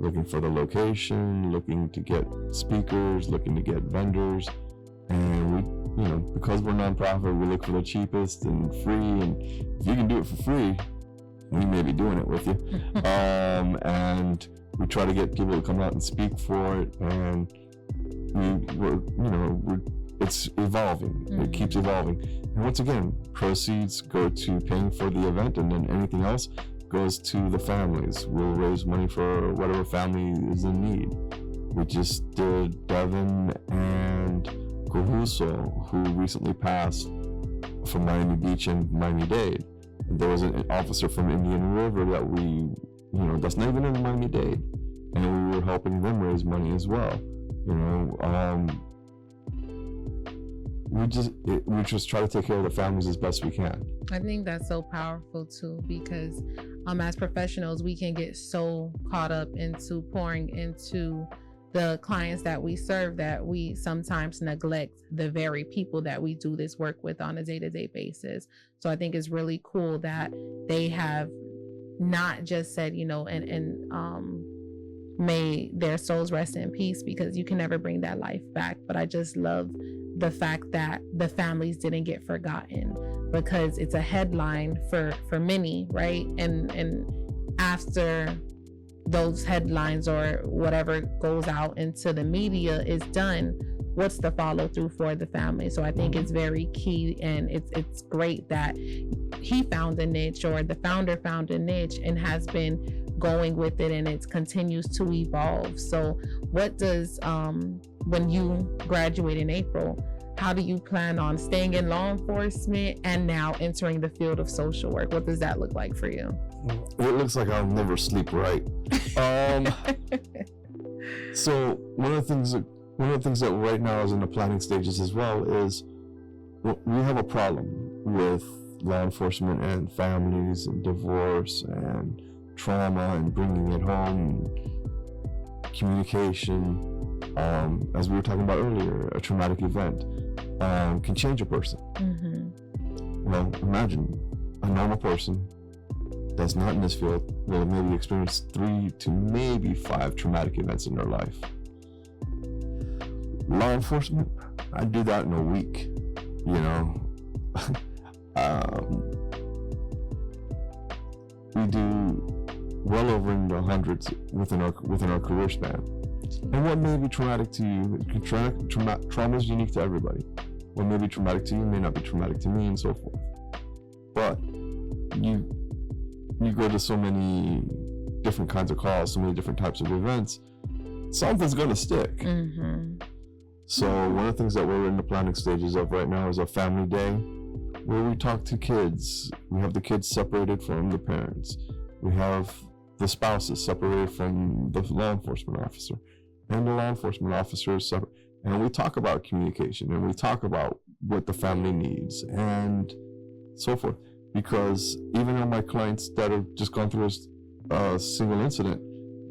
Looking for the location, looking to get speakers, looking to get vendors. And we, because we're nonprofit, we look for the cheapest and free. And if you can do it for free, we may be doing it with you. And we try to get people to come out and speak for it. And it's evolving. Mm-hmm. It keeps evolving. And once again, proceeds go to paying for the event, and then anything else goes to the families. We'll raise money for whatever family is in need. We just did Devin and Caruso, who recently passed from Miami Beach and Miami-Dade. There was an officer from Indian River that that's not even in Miami-Dade, and we were helping them raise money as well. We just try to take care of the families as best we can. I think that's so powerful too, because as professionals, we can get so caught up into pouring into the clients that we serve that we sometimes neglect the very people that we do this work with on a day-to-day basis. So I think it's really cool that they have not just said, may their souls rest in peace, because you can never bring that life back. But I just love the fact that the families didn't get forgotten, because it's a headline for many, right? And after those headlines or whatever goes out into the media is done, what's the follow through for the family? So I think it's very key, and it's great that he found a niche, or the founder found a niche and has been going with it, and it continues to evolve. So what does when you graduate in April, how do you plan on staying in law enforcement and now entering the field of social work? What does that look like for you? It looks like I'll never sleep right. So one of the things that right now is in the planning stages as well is we have a problem with law enforcement and families and divorce and trauma and bringing it home, and communication. As we were talking about earlier, a traumatic event can change a person. Mm-hmm. Well, imagine a normal person that's not in this field will maybe experience 3 to maybe 5 traumatic events in their life. Law enforcement, I do that in a week, we do well over in the hundreds within our career span. And what may be traumatic to you, trauma is unique to everybody. What may be traumatic to you may not be traumatic to me, and so forth. But you go to so many different kinds of calls, so many different types of events, something's going to stick. Mm-hmm. So one of the things that we're in the planning stages of right now is a family day where we talk to kids. We have the kids separated from the parents. We have the spouses separated from the law enforcement officer, and the law enforcement officer is separate. And we talk about communication, and we talk about what the family needs and so forth. Because even on my clients that have just gone through a single incident,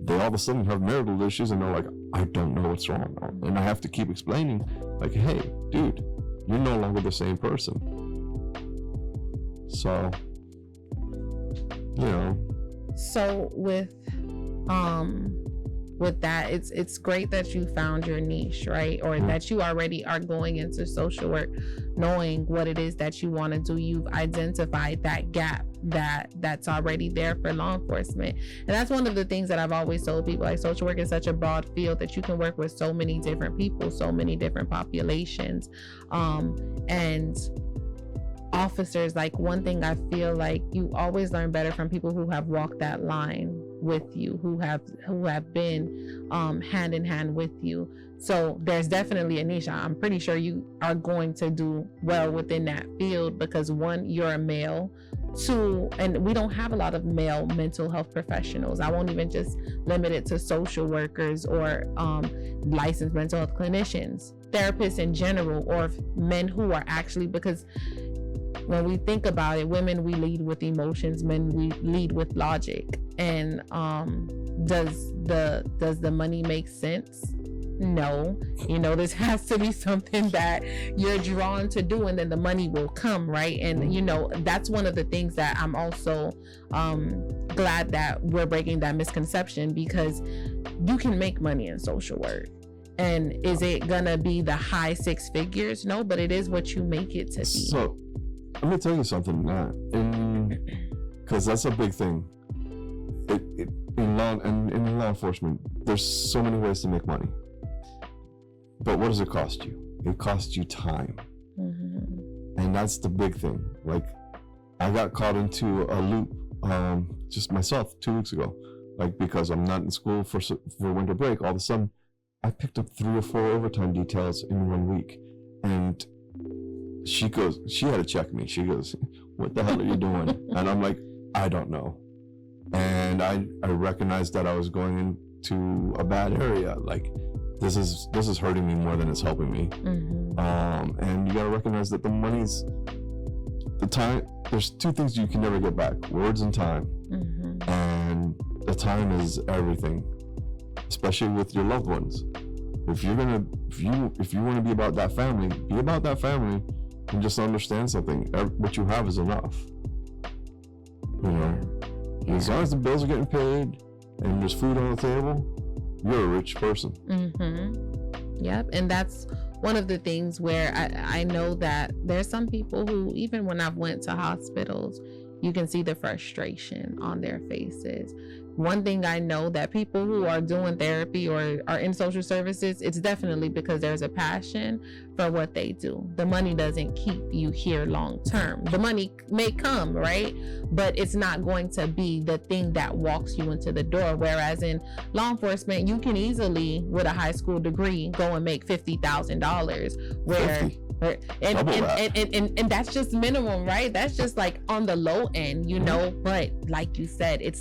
they all of a sudden have marital issues, and they're like, I don't know what's wrong. And I have to keep explaining, like, hey, dude, you're no longer the same person. So, So with that, it's great that you found your niche, right? Or that you already are going into social work, knowing what it is that you want to do. You've identified that gap that's already there for law enforcement. And that's one of the things that I've always told people, like, social work is such a broad field that you can work with so many different people, so many different populations. And officers, like one thing I feel like you always learn better from people who have walked that line with you, who have been hand in hand with you. So there's definitely a niche. I'm pretty sure you are going to do well within that field because one, you're a male. Two, and we don't have a lot of male mental health professionals. I won't even just limit it to social workers or licensed mental health clinicians, therapists in general, or men who are actually, because when we think about it, women, we lead with emotions, men, we lead with logic. And does the money make sense? No. This has to be something that you're drawn to do, and then the money will come, right? And that's one of the things that I'm also glad that we're breaking that misconception, because you can make money in social work. And is it gonna be the high six figures? No, but it is what you make it to be. So let me tell you something, because that's a big thing. In law enforcement, there's so many ways to make money. But what does it cost you? It costs you time. Mm-hmm. And that's the big thing. Like, I got caught into a loop just myself 2 weeks ago. Like, because I'm not in school for winter break, all of a sudden, I picked up 3 or 4 overtime details in 1 week. And she had to check me. She goes, "What the hell are you doing?" And I'm like, "I don't know." And I recognized that I was going into a bad area. Like, this is hurting me more than it's helping me. Mm-hmm. And you gotta recognize that the time. There's 2 things you can never get back: words and time. Mm-hmm. And the time is everything, especially with your loved ones. If you want to be about that family, be about that family, and just understand something. What you have is enough. Yeah. As long as the bills are getting paid and there's food on the table, you're a rich person. Mm-hmm. Yep. And that's one of the things where I know that there's some people who, even when I've went to hospitals, you can see the frustration on their faces. One thing I know, that people who are doing therapy or are in social services, it's definitely because there's a passion for what they do. The money doesn't keep you here long term. The money may come, right? But it's not going to be the thing that walks you into the door. Whereas in law enforcement, you can easily, with a high school degree, go and make $50,000 where 50. And that's just minimum, right? That's just like on the low end, but like you said, it's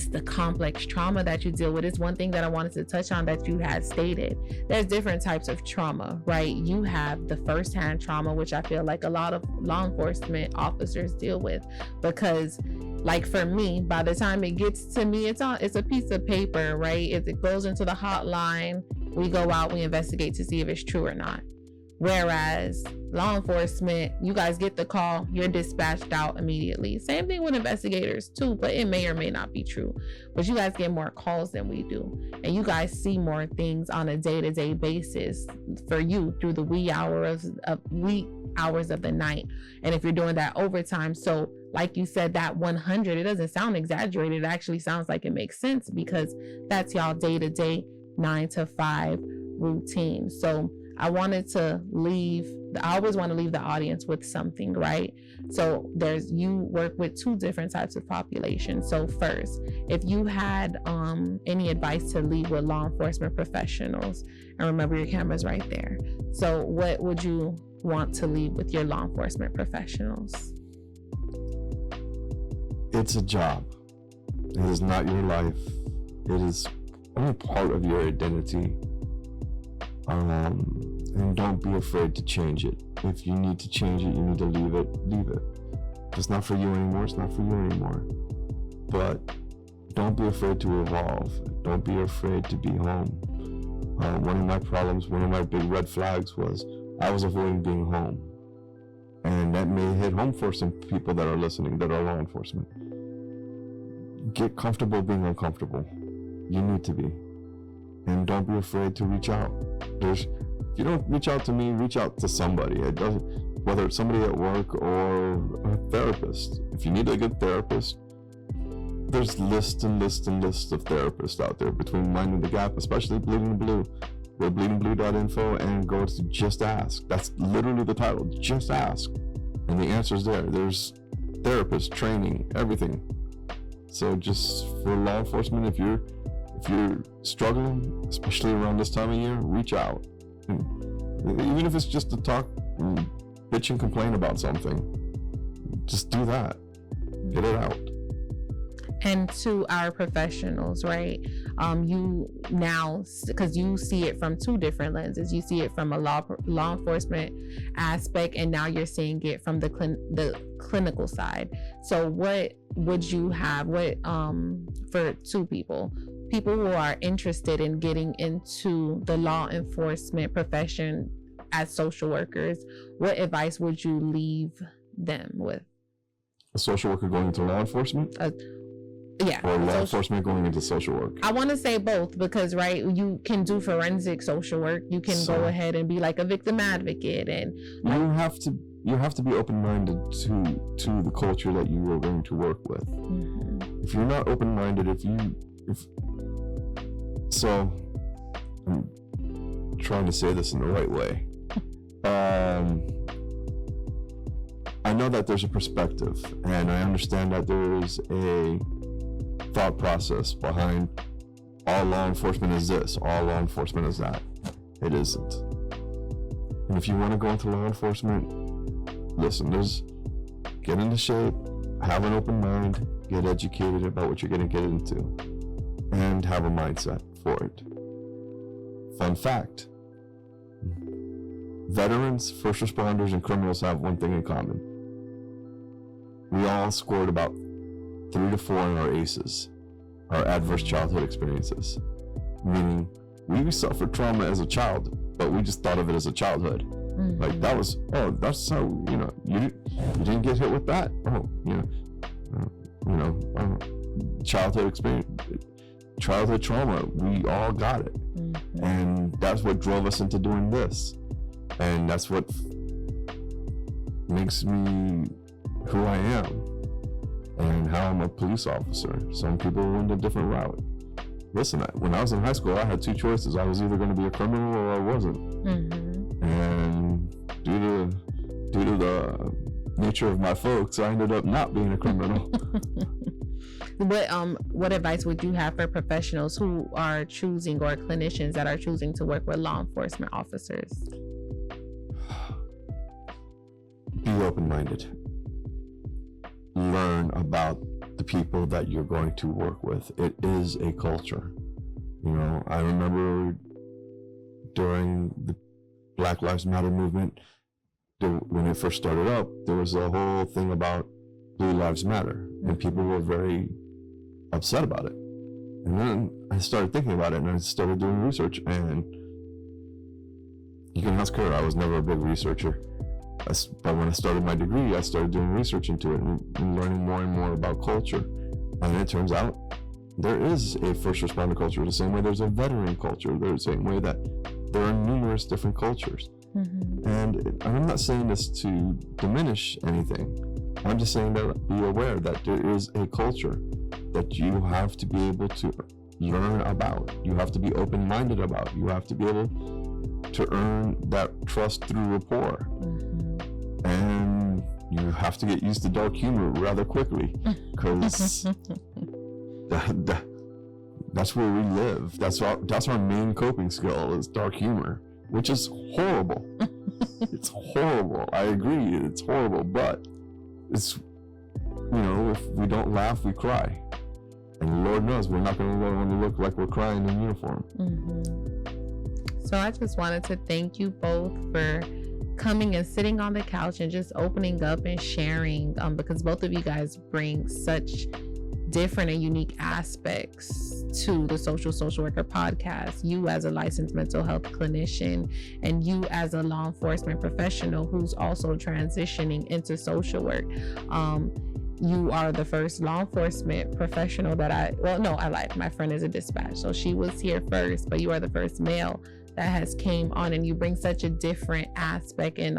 the complex trauma that you deal with. It's one thing that I wanted to touch on that you had stated. There's different types of trauma, right? You have the firsthand trauma, which I feel like a lot of law enforcement officers deal with, because like for me, by the time it gets to me, it's a piece of paper, right? It goes into the hotline, we go out, we investigate to see if it's true or not. Whereas law enforcement, you guys get the call, you're dispatched out immediately. Same thing with investigators too, but it may or may not be true. But you guys get more calls than we do. And you guys see more things on a day-to-day basis for you through the wee hours of the night. And if you're doing that overtime, so like you said, that 100, it doesn't sound exaggerated. It actually sounds like it makes sense, because that's y'all day-to-day 9 to 5 routine. So I always want to leave the audience with something, right? So you work with 2 different types of population. So first, if you had any advice to leave with law enforcement professionals, and remember your camera's right there. So what would you want to leave with your law enforcement professionals? It's a job. It is not your life. It is only part of your identity. And don't be afraid to change it. If you need to change it, you need to leave it. If it's not for you anymore, it's not for you anymore. But don't be afraid to evolve. Don't be afraid to be home. One of my big red flags was I was avoiding being home. And that may hit home for some people that are listening, that are law enforcement. Get comfortable being uncomfortable. You need to be. And don't be afraid to reach out. If you don't reach out to me, reach out to somebody. It doesn't, whether it's somebody at work or a therapist. If you need a good therapist, there's lists and lists and lists of therapists out there between Minding the Gap, especially Bleeding Blue. Go to bleedingblue.info and go to Just Ask. That's literally the title, Just Ask. And the answer is there. There's therapists, training, everything. So just for law enforcement, if you're struggling, especially around this time of year, reach out. And even if it's just to talk and bitch and complain about something, just do that. Get it out. And to our professionals, right? You now, because you see it from two different lenses. You see it from a law enforcement aspect, and now you're seeing it from the clinical side. So what would you have? For two people who are interested in getting into the law enforcement profession as social workers, what advice would you leave them with? A social worker going into law enforcement? Yeah. Or law enforcement going into social work? I want to say both, because, right, you can do forensic social work. You can go ahead and be like a victim advocate, and you have to be open-minded to the culture that you are going to work with. Mm-hmm. If you're not open-minded, so I'm trying to say this in the right way. I know that there's a perspective, and I understand that there is a thought process behind all law enforcement is this, all law enforcement is that. It isn't. And if you want to go into law enforcement, listen, get into shape, have an open mind, get educated about what you're going to get into, and have a mindset for it. Fun fact: veterans, first responders, and criminals have one thing in common. We all scored about 3 to 4 on our ACEs, our adverse childhood experiences. Meaning, we suffered trauma as a child, but we just thought of it as a childhood. Mm-hmm. Like that's how, you didn't get hit with that. Childhood experience, childhood trauma, we all got it. Mm-hmm. And that's what drove us into doing this. And that's what makes me who I am and how I'm a police officer. Some people went a different route. Listen, when I was in high school, I had 2 choices. I was either going to be a criminal or I wasn't. Mm-hmm. And due to the nature of my folks, I ended up not being a criminal. What advice would you have for professionals who are choosing, or clinicians that are choosing to work with law enforcement officers? Be open-minded. Learn about the people that you're going to work with. It is a culture. I remember during the Black Lives Matter movement, when it first started up, there was a whole thing about Blue Lives Matter, and people were very upset about it. And then I started thinking about it, and I started doing research, and you can ask her, I was never a big researcher. But when I started my degree, I started doing research into it and learning more and more about culture. And it turns out there is a first responder culture, the same way there's a veteran culture, the same way that there are numerous different cultures. Mm-hmm. And I'm not saying this to diminish anything. I'm just saying that be aware that there is a culture that you have to be able to learn about. You have to be open-minded about. You have to be able to earn that trust through rapport. Mm-hmm. And you have to get used to dark humor rather quickly, because that's where we live. That's our main coping skill is dark humor, which is horrible. It's horrible. I agree, it's horrible, but it's, if we don't laugh, we cry. And Lord knows we're not going to want to look like we're crying in uniform. Mm-hmm. So I just wanted to thank you both for coming and sitting on the couch and just opening up and sharing, because both of you guys bring such different and unique aspects to the Social Worker podcast. You as a licensed mental health clinician, and you as a law enforcement professional who's also transitioning into social work. You are the first law enforcement professional that I lied. My friend is a dispatch, so she was here first, but you are the first male that has came on, and you bring such a different aspect. And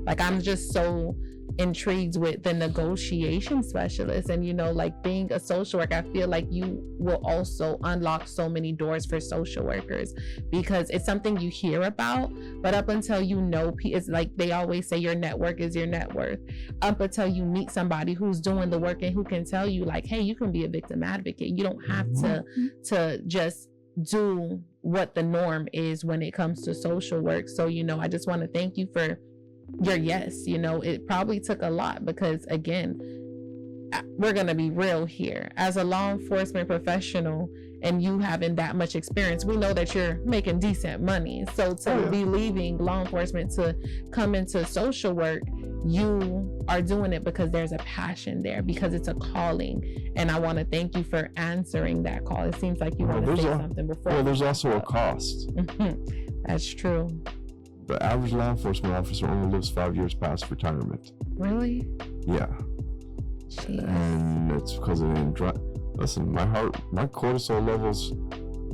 like, I'm just so intrigued with the negotiation specialist, and like being a social worker, I feel like you will also unlock so many doors for social workers, because it's something you hear about, but up until it's like they always say, your network is your net worth. Up until you meet somebody who's doing the work and who can tell you, like, hey, you can be a victim advocate. You don't have to just do what the norm is when it comes to social work. So I just want to thank you for your yes. It probably took a lot, because again, we're gonna be real here. As a law enforcement professional, and you having that much experience, we know that you're making decent money. So to be leaving law enforcement to come into social work, you are doing it because there's a passion there, because it's a calling. And I want to thank you for answering that call. It seems like you want to say something before. Well, there's also a cost. That's true. The average law enforcement officer only lives 5 years past retirement. Really? Yeah. Jeez. And it's because of listen, my cortisol levels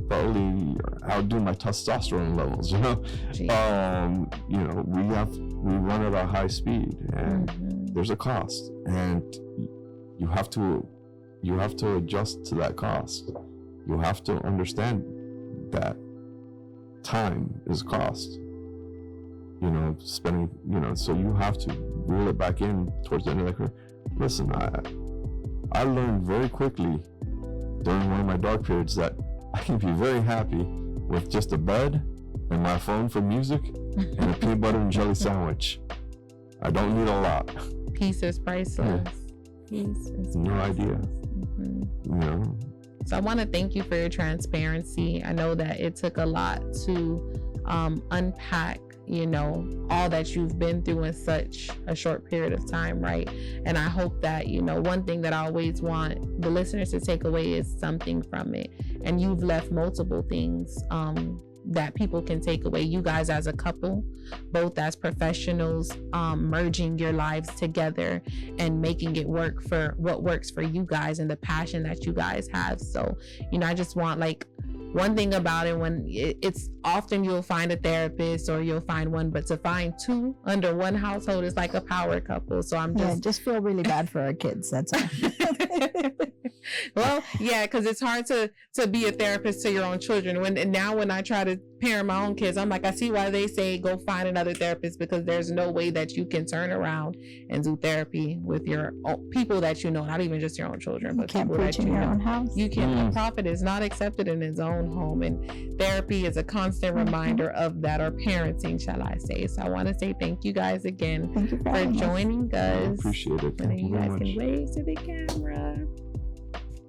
probably outdo my testosterone levels, we run at a high speed, and there's a cost, and you have to adjust to that cost. You have to understand that time is cost. Spending, so you have to reel it back in towards the end of the career. Listen, I learned very quickly during one of my dark periods that I can be very happy with just a bed and my phone for music and a peanut butter and jelly sandwich. I don't need a lot. Peace is priceless. Peace is no idea. So I want to thank you for your transparency. I know that it took a lot to unpack all that you've been through in such a short period of time, right? And I hope that one thing that I always want the listeners to take away is something from it, and you've left multiple things that people can take away. You guys as a couple, both as professionals, merging your lives together and making it work for what works for you guys and the passion that you guys have. So I just want, like, one thing about it, when it's often you'll find a therapist or you'll find one, but to find two under one household is like a power couple. So I'm just feel really bad for our kids. That's all. Well, yeah, because it's hard to be a therapist to your own children. When I try to parent my own kids, I'm like, I see why they say go find another therapist, because there's no way that you can turn around and do therapy with your own people that not even just your own children, but you can't preach in your own house. You can't. A prophet is not accepted in his own home, and therapy is a constant reminder of that, or parenting, shall I say. So I want to say thank you guys again for joining us. I appreciate it. And you guys can wave to the camera.